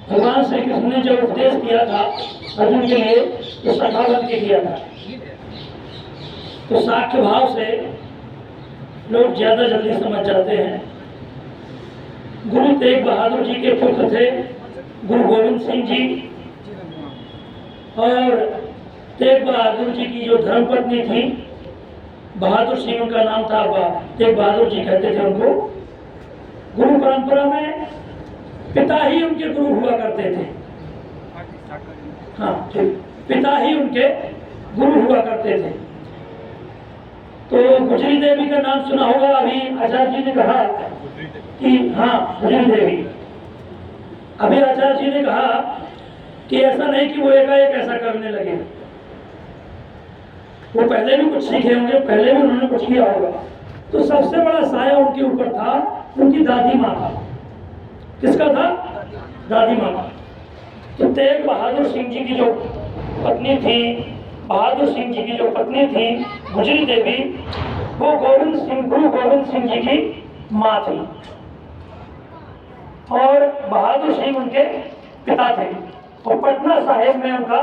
भगवान श्री कृष्ण ने जो उपदेश किया था अर्जुन के लिए तो सखा बन के किया था। तो साख्य भाव से लोग ज्यादा जल्दी समझ जाते हैं। गुरु तेग बहादुर जी के पुत्र थे गुरु गोविंद सिंह जी, और तेग बहादुर जी की जो धर्मपत्नी थी बहादुर सिंह, उनका नाम था तेग बहादुर जी कहते थे उनको। गुरु परंपरा में पिता ही उनके गुरु हुआ करते थे। हाँ ठीक, पिता ही उनके गुरु हुआ करते थे। तो गुजरी देवी का नाम सुना होगा। अभी आचार्य जी ने कहा कि हाँ गुजरी देवी, अभी आचार्य जी ने कहा कि ऐसा नहीं कि वो एकाएक ऐसा करने लगे, वो पहले भी कुछ सीखे होंगे, पहले भी उन्होंने कुछ किया होगा। तो सबसे बड़ा साया उनके ऊपर था उनकी दादी माँ का। किसका था? दादी माँ का। तो तेग बहादुर सिंह जी की जो पत्नी थी, बहादुर सिंह जी की जो पत्नी थी गुजरी देवी, वो गुरु गोविंद सिंह जी की माँ थी, और बहादुर सिंह उनके पिता थे। और पटना साहिब में उनका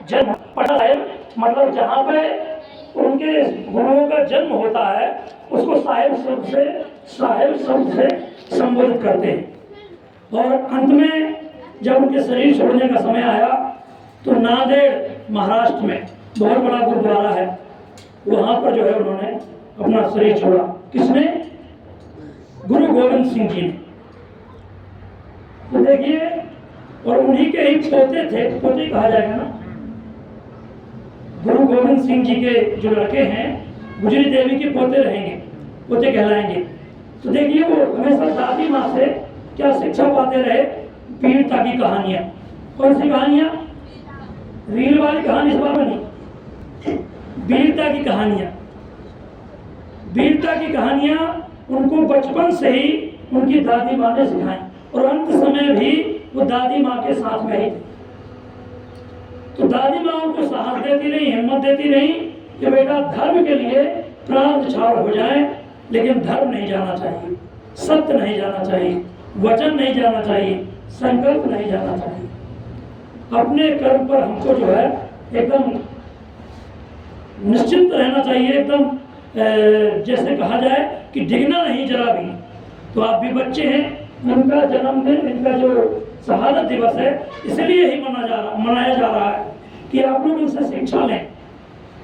जन्म, पटना साहिब मतलब जहाँ पे उनके गुरुओं का जन्म होता है उसको साहिब शब्द से संबोधित करते हैं। और अंत में जब उनके शरीर छोड़ने का समय आया तो नांदेड़ महाराष्ट्र में बहुत बड़ा गुरुद्वारा है, वहाँ पर जो है उन्होंने अपना शरीर छोड़ा। किसने? गुरु गोविंद सिंह जी ने। तो देखिए, और उन्हीं के ही पोते थे, पोते कहा जाएगा ना, गुरु गोविंद सिंह जी के जो लड़के हैं गुजरी देवी के पोते रहेंगे, पोते कहलाएंगे। तो देखिए वो हमेशा दादी माँ से क्या शिक्षा पाते रहे? वीरता की कहानियां। कौन सी कहानियां? रील वाली कहानी इस बार बनी, वीरता की कहानियां। वीरता की कहानियां उनको बचपन से ही उनकी दादी माँ ने सिखाई, और अंत समय भी वो दादी माँ के साथ में ही थी। तो दादी माँ उनको साहस देती रही, हिम्मत देती रही कि बेटा धर्म के लिए प्राण न्यौछावर हो जाए, लेकिन धर्म नहीं जाना चाहिए, सत्य नहीं जाना चाहिए, वचन नहीं जाना चाहिए, संकल्प नहीं जाना चाहिए। अपने कर्म पर हमको जो है एकदम निश्चिंत रहना चाहिए, एकदम जैसे कहा जाए कि डिगना नहीं जरा भी। तो आप भी बच्चे हैं, इनका जन्मदिन, इनका जो शहादत दिवस है इसलिए ही मनाया जा रहा है कि आप लोग इनसे शिक्षा लें,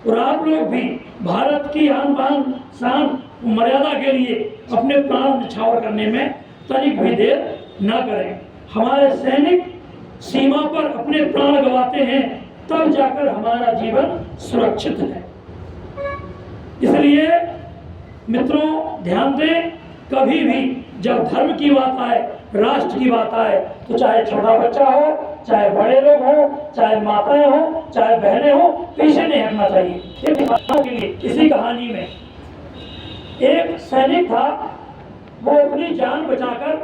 और आप लोग भी भारत की आन बान शान मर्यादा के लिए अपने प्राण न्यौछावर करने में तनिक भी देर न करें। हमारे सैनिक सीमा पर अपने प्राण गंवाते हैं, तब जाकर हमारा जीवन सुरक्षित है। इसलिए मित्रों ध्यान दें, कभी भी जब धर्म की बात आए, राष्ट्र की बात आए, तो चाहे छोटा बच्चा हो, चाहे बड़े लोग हो, चाहे माताएं हो, चाहे बहनें हो, पीछे नहीं हटना चाहिए। के लिए इसी कहानी में एक सैनिक था, वो अपनी जान बचाकर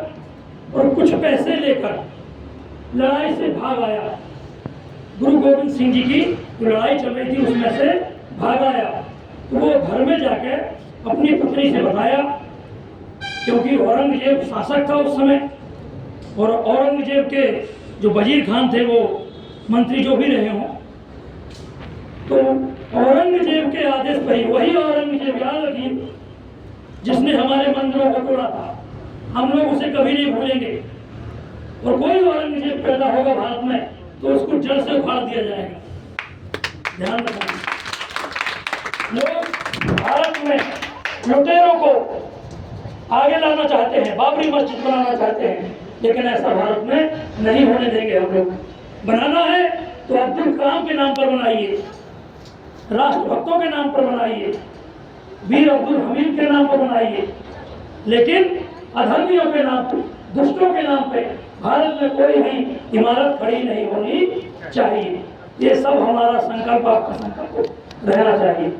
और कुछ पैसे लेकर लड़ाई से भाग आया। गुरु गोविंद सिंह जी की लड़ाई चल रही थी, उसमें से भाग आया। तो वो घर में जाकर अपनी पत्नी से बताया, क्योंकि औरंगजेब शासक था उस समय, और औरंगजेब के जो वजीर खान थे वो मंत्री जो भी रहे हों, तो औरंगजेब के आदेश पर ही, वही औरंगजेब याद रखिए जिसने हमारे मंदिरों को तोड़ा था, हम लोग उसे कभी नहीं भूलेंगे। और कोई औरंगजेब पैदा होगा भारत में तो उसको जड़ से उखाड़ दिया जाएगा, ध्यान रखना। लोग भारत में लुटेरों को आगे लाना चाहते हैं, बाबरी मस्जिद बनाना चाहते हैं, लेकिन ऐसा भारत में नहीं होने देंगे हम लोग। बनाना है तो अब्दुल कलाम के नाम पर बनाइए, राष्ट्रभक्तों के नाम पर बनाइए, वीर अब्दुल हमीद के नाम पर बनाइए, लेकिन अधर्मियों के नाम पर, दुष्टों के नाम पे भारत में कोई भी इमारत खड़ी नहीं होनी चाहिए। ये सब हमारा संकल्प, आपका संकल्प रहना चाहिए।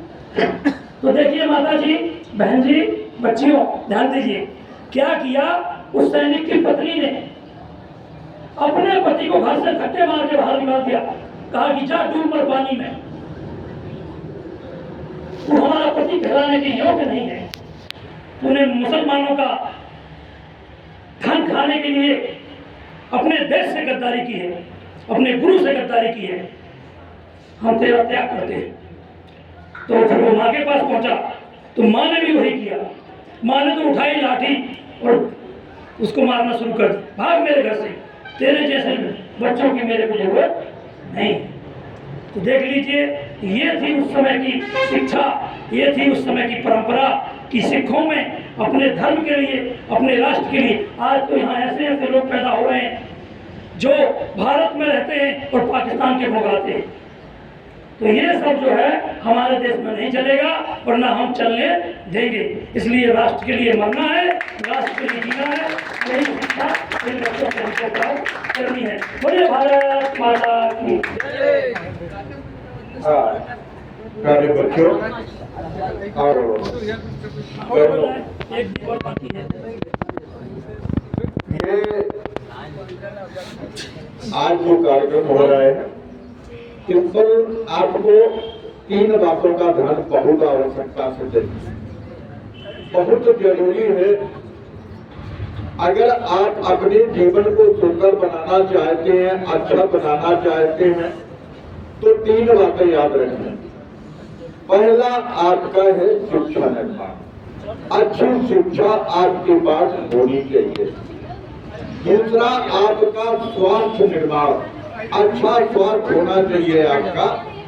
तो देखिए माता जी, बहन जी, बच्चियों ध्यान दीजिए, क्या किया उस सैनिक की पत्नी ने? अपने पति को घर से धक्के मार के बाहर निकाल दिया, कहा कि जा डूब मर पानी में, तू हमारा पति कहलाने के योग्य नहीं है, तूने मुसलमानों का धन खाने के लिए अपने देश से गद्दारी की है, अपने गुरु से गद्दारी की है, हम तेरा त्याग करते हैं। तो फिर वो माँ के पास पहुंचा तो माँ ने भी वही किया। माँ ने तो उठाई लाठी और उसको मारना शुरू कर दिया, भाग मेरे घर से, तेरे जैसे बच्चों की मेरे को जरूरत नहीं। तो देख लीजिए, ये थी उस समय की शिक्षा, ये थी उस समय की परंपरा कि सिखों में अपने धर्म के लिए, अपने राष्ट्र के लिए। आज तो यहाँ ऐसे ऐसे लोग पैदा हो रहे हैं जो भारत में रहते हैं और पाकिस्तान के भोगाते हैं। तो ये सब जो है हमारे देश में नहीं चलेगा और ना हम चलने देंगे। इसलिए राष्ट्र के लिए मरना है, राष्ट्र के लिए जीना है, यही शिक्षा इन बच्चों को हमको प्राप्त करनी है। बोलिए भारत माता की जय। प्यारे बच्चों और एक और बाकी है, ये आज जो कार्यक्रम हो रहा है इस पर आपको 3 बातों का ध्यान बहुत आवश्यकता से देना बहुत जरूरी है। अगर आप अपने जीवन को सुंदर बनाना चाहते हैं, अच्छा बनाना चाहते हैं, तो 3 बातें याद रखें। पहला आपका है शिक्षा निर्माण, अच्छी शिक्षा आपके पास होनी चाहिए। दूसरा आपका स्वास्थ्य निर्माण, अच्छा स्वास्थ्य होना चाहिए आपका।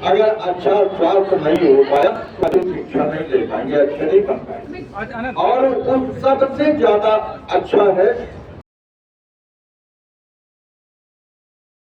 अगर अच्छा स्वास्थ्य नहीं हो पाया तो शिक्षा नहीं ले पाएंगे, अच्छे नहीं बन पाएंगे। और उस सबसे ज्यादा अच्छा है